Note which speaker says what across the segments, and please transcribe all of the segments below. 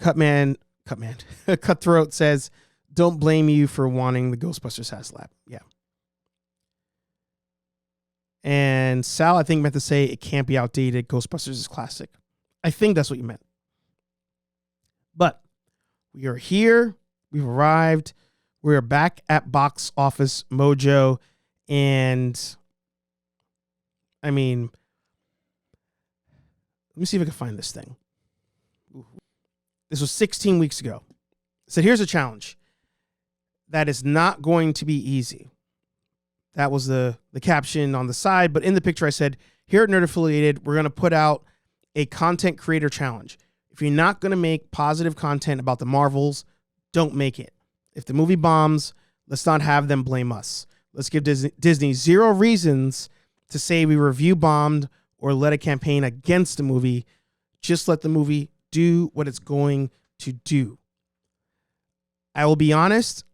Speaker 1: Cutthroat says, don't blame you for wanting the Ghostbusters HasLab. Yeah. And Sal, I think, meant to say it can't be outdated. Ghostbusters is classic. I think that's what you meant. But we are here. We've arrived. We're back at Box Office Mojo. And I mean, let me see if I can find this thing. This was 16 weeks ago. So here's a challenge. That is not going to be easy. That was the caption on the side. But in the picture I said, here at Nerd Affiliated, we're going to put out a content creator challenge. If you're not going to make positive content about the Marvels, don't make it. If the movie bombs, let's not have them blame us. Let's give Disney zero reasons to say we review bombed or led a campaign against the movie. Just let the movie do what it's going to do. I will be honest,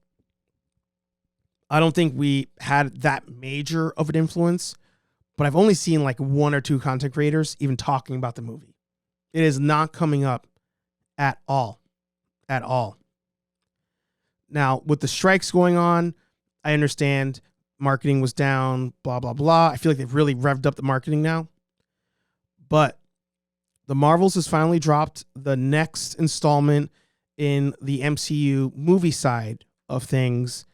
Speaker 1: I don't think we had that major of an influence, but I've only seen like one or two content creators even talking about the movie. It is not coming up at all. At all. Now, with the strikes going on, I understand marketing was down, blah, blah, blah. I feel like they've really revved up the marketing now. But the Marvels has finally dropped the next installment in the MCU movie side of things.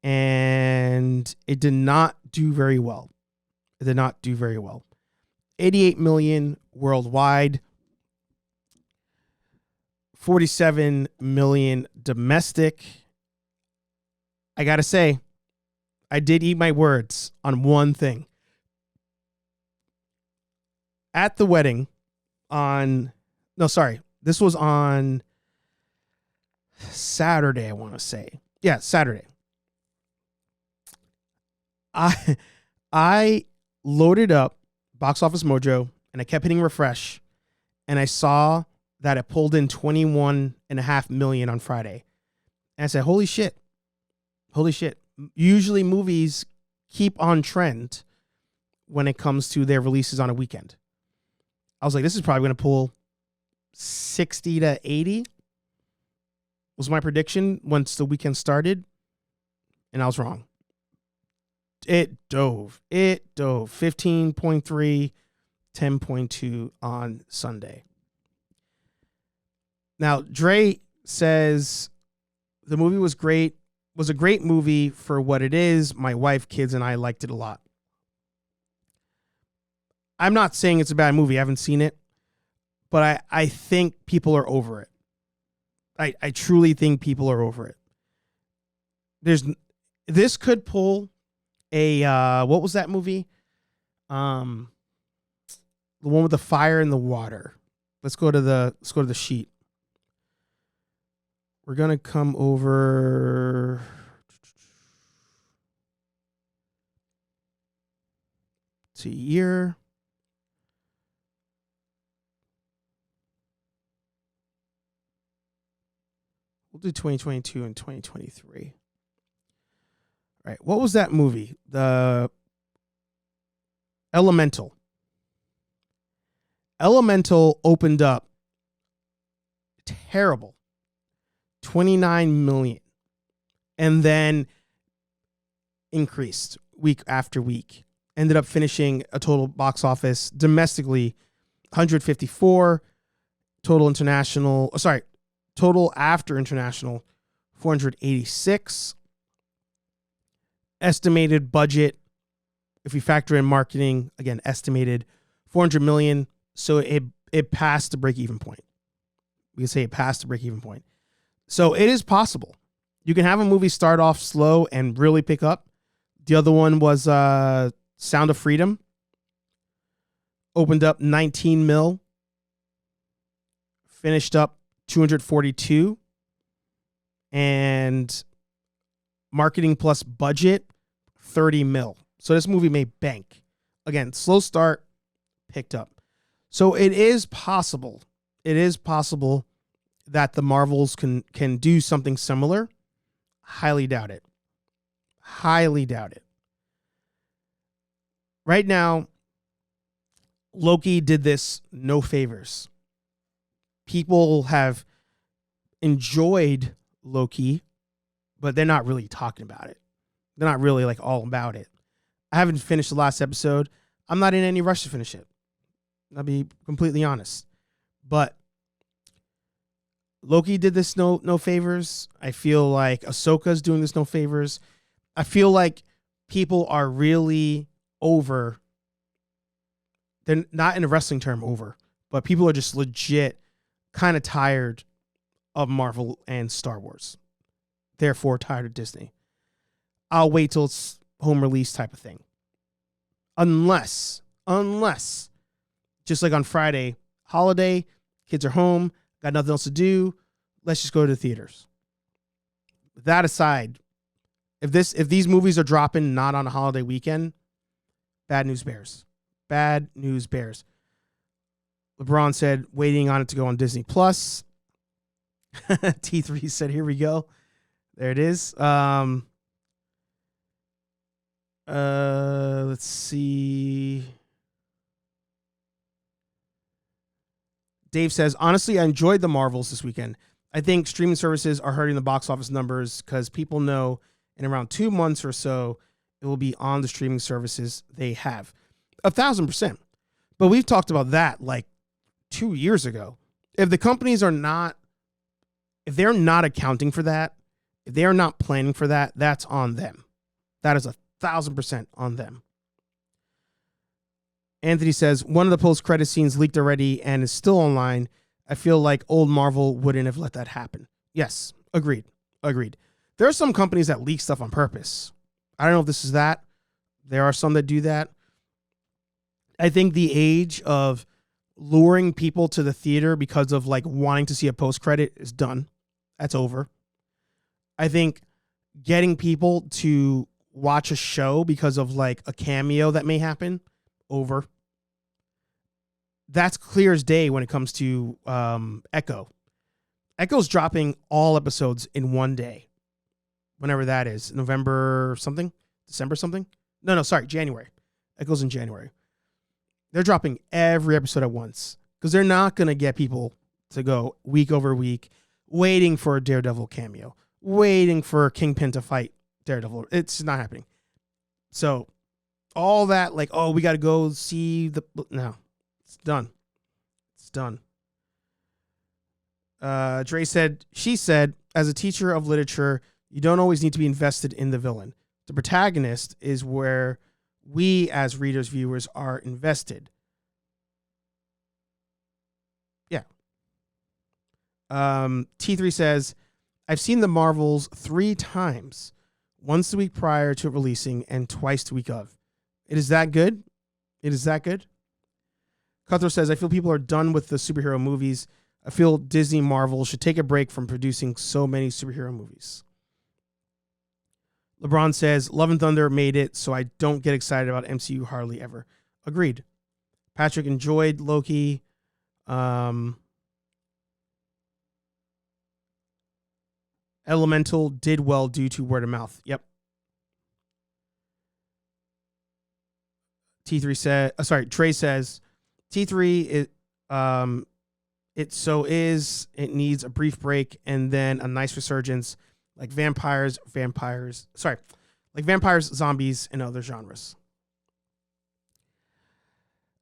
Speaker 1: And it did not do very well. It did not do very well. 88 million worldwide. 47 million domestic. I got to say, I did eat my words on one thing. At the wedding this was on Saturday, I want to say. Yeah, Saturday. I loaded up Box Office Mojo and I kept hitting refresh and I saw that it pulled in 21.5 million on Friday. And I said, holy shit. Holy shit. Usually movies keep on trend when it comes to their releases on a weekend. I was like, this is probably going to pull 60 to 80 was my prediction once the weekend started. And I was wrong. It dove 15.3, 10.2 on Sunday. Now, Dre says the movie was great, was a great movie for what it is. My wife, kids, and I liked it a lot. I'm not saying it's a bad movie. I haven't seen it, but I think people are over it. I truly think people are over it. This could pull a what was that movie? The one with the fire and the water. Let's go to the sheet. We're gonna come over to year. We'll do 2022 and 2023. All right, what was that movie? The Elemental. Elemental opened up terrible. 29 million. And then increased week after week. Ended up finishing a total box office domestically 154. Total after international 486. Estimated budget, if we factor in marketing, again, estimated 400 million. So it passed the break-even point. We can say it passed the break-even point. So it is possible. You can have a movie start off slow and really pick up. The other one was Sound of Freedom. Opened up 19 mil. Finished up 242. And marketing plus budget, 30 mil. So this movie made bank. Again, slow start, picked up. So it is possible. It is possible that the Marvels can do something similar. Highly doubt it. Highly doubt it. Right now, Loki did this no favors. people have enjoyed Loki, but they're not really talking about it. They're not really like all about it. I haven't finished the last episode. I'm not in any rush to finish it. I'll be completely honest. But Loki did this no favors. I feel like Ahsoka's doing this no favors. I feel like people are really over. They're not in a wrestling term over, but people are just legit kind of tired of Marvel and Star Wars. Therefore, tired of Disney. I'll wait till it's home release type of thing. Unless, just like on Friday, holiday, kids are home, got nothing else to do, let's just go to the theaters. That aside, if these movies are dropping not on a holiday weekend, bad news bears. Bad news bears. LeBron said, waiting on it to go on Disney Plus. T3 said, here we go. There it is. Let's see. Dave says, honestly, I enjoyed the Marvels this weekend. I think streaming services are hurting the box office numbers because people know in around 2 months or so, it will be on the streaming services they have. 1,000%. But we've talked about that like 2 years ago. If the companies are not, if they're not accounting for that, if they are not planning for that, that's on them. That is 1,000% on them. Anthony says, one of the post-credit scenes leaked already and is still online. I feel like old Marvel wouldn't have let that happen. Yes, agreed. There are some companies that leak stuff on purpose. I don't know if this is that. There are some that do that. I think the age of luring people to the theater because of like wanting to see a post-credit is done. That's over. I think getting people to watch a show because of like a cameo that may happen, over. That's clear as day when it comes to Echo. Echo's dropping all episodes in one day. Whenever that is. November something? December something? No, sorry, January. Echo's in January. They're dropping every episode at once because they're not going to get people to go week over week waiting for a Daredevil cameo, waiting for Kingpin to fight Daredevil. It's not happening. So all that, like, oh, we got to go see the... No, it's done. It's done. She said, as a teacher of literature, you don't always need to be invested in the villain. The protagonist is where we as readers, viewers are invested. Yeah. T3 says, I've seen the Marvels 3 times, once the week prior to it releasing and twice the week of. It is that good? It is that good? Cutthroat says, I feel people are done with the superhero movies. I feel Disney Marvel should take a break from producing so many superhero movies. LeBron says, Love and Thunder made it, so I don't get excited about MCU hardly ever. Agreed. Patrick enjoyed Loki. Elemental did well due to word of mouth. Yep. T3 said, Trey says, T3 it needs a brief break and then a nice resurgence like vampires, zombies, and other genres.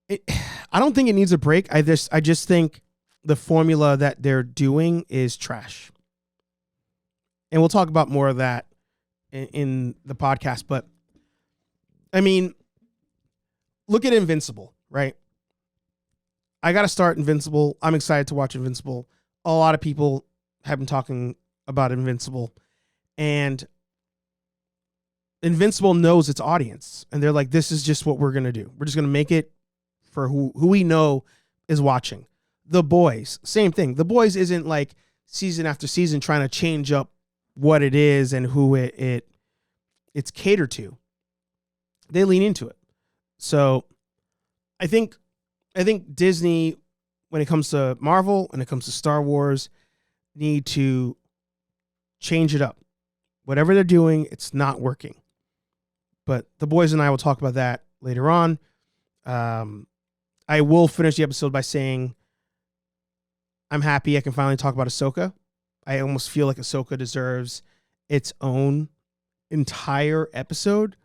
Speaker 1: I don't think it needs a break. I just think the formula that they're doing is trash. And we'll talk about more of that in the podcast. But, I mean, look at Invincible, right? I got to start Invincible. I'm excited to watch Invincible. A lot of people have been talking about Invincible. And Invincible knows its audience. And they're like, this is just what we're going to do. We're just going to make it for who we know is watching. The Boys, same thing. The Boys isn't like season after season trying to change up what it is and who it's catered to. They lean into it. So I think Disney, when it comes to Marvel, when it comes to Star Wars, need to change it up. Whatever they're doing, it's not working. But the boys and I will talk about that later on. I will finish the episode by saying I'm happy I can finally talk about Ahsoka. I almost feel like Ahsoka deserves its own entire episode.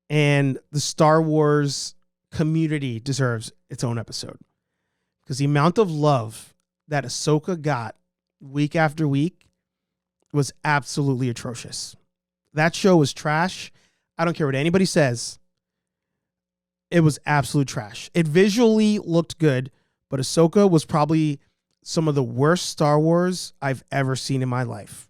Speaker 1: And the Star Wars community deserves its own episode. Because the amount of love that Ahsoka got week after week was absolutely atrocious. That show was trash. I don't care what anybody says. It was absolute trash. It visually looked good, but Ahsoka was probably some of the worst Star Wars I've ever seen in my life.